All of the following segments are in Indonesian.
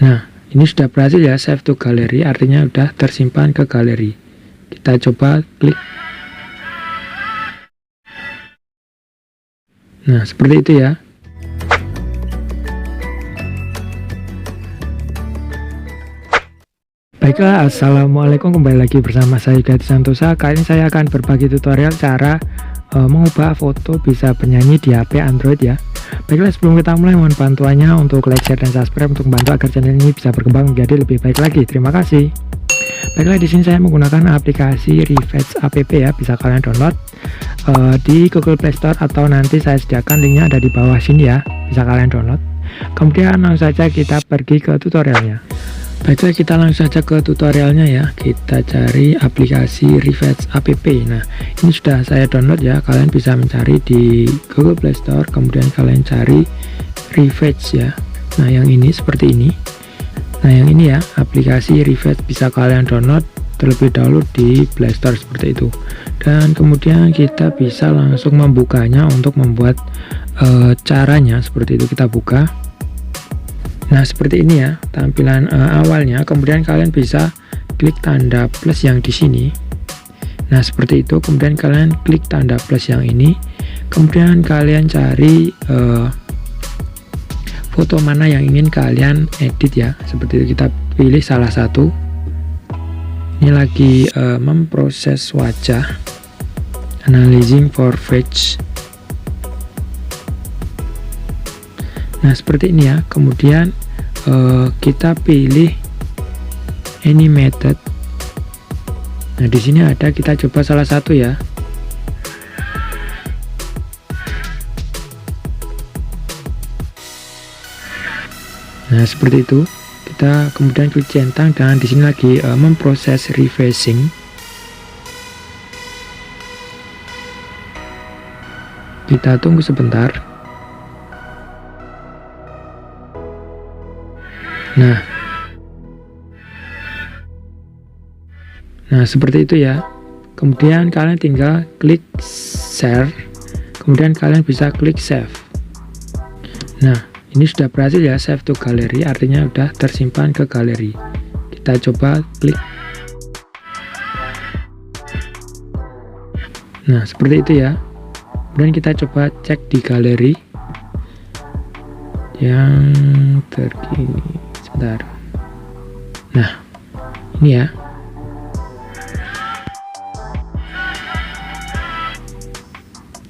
Nah, ini sudah berhasil ya, save to gallery, artinya sudah tersimpan ke galeri. Kita coba klik. Nah, seperti itu ya. Baiklah, assalamualaikum, kembali lagi bersama saya Gati Santosa. Kali ini saya akan berbagi tutorial cara mengubah foto bisa bernyanyi di HP Android ya. Baiklah, sebelum kita mulai mohon bantuannya untuk like, share, dan subscribe untuk membantu agar channel ini bisa berkembang menjadi lebih baik lagi. Terima kasih. Baiklah, di sini saya menggunakan aplikasi Revenge app ya, bisa kalian download di Google Play Store atau nanti saya sediakan linknya ada di bawah sini ya, bisa kalian download. Kemudian langsung saja kita pergi ke tutorialnya. Baiklah, kita langsung saja ke tutorialnya ya. Kita cari aplikasi Revenge app. Nah, ini sudah saya download ya. Kalian bisa mencari di Google Play Store, kemudian kalian cari Revenge ya. Nah, yang ini seperti ini. Nah, yang ini ya, aplikasi Revenge bisa kalian download terlebih dahulu di Play Store seperti itu. Dan kemudian kita bisa langsung membukanya untuk membuat caranya seperti itu. Kita buka. Nah, seperti ini ya tampilan awalnya. Kemudian kalian bisa klik tanda plus yang di sini. Nah, seperti itu. Kemudian kalian klik tanda plus yang ini. Kemudian kalian cari foto mana yang ingin kalian edit ya. Seperti itu, kita pilih salah satu. Ini lagi memproses wajah, analyzing for face. Nah, seperti ini ya. Kemudian kita pilih animated. Nah, di sini ada, kita coba salah satu ya. Nah, seperti itu. Kita kemudian klik centang dan di sini lagi memproses refreshing. Kita tunggu sebentar. Nah, seperti itu ya. Kemudian kalian tinggal klik share, kemudian kalian bisa klik save. Nah, ini sudah berhasil ya, save to gallery, artinya sudah tersimpan ke galeri. Kita coba klik. Nah, seperti itu ya. Kemudian kita coba cek di galeri yang terkini. Sebentar. Nah, ini ya.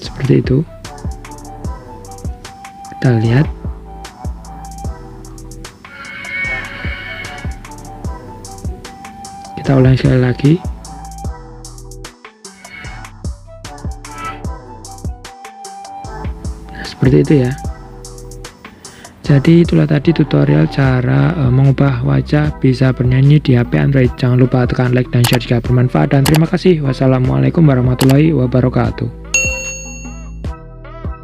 Seperti itu. Kita lihat. Kita ulangi sekali lagi. Nah, seperti itu ya. Jadi itulah tadi tutorial cara mengubah wajah bisa bernyanyi di HP Android. Jangan lupa tekan like dan share jika bermanfaat, dan terima kasih. Wassalamualaikum warahmatullahi wabarakatuh.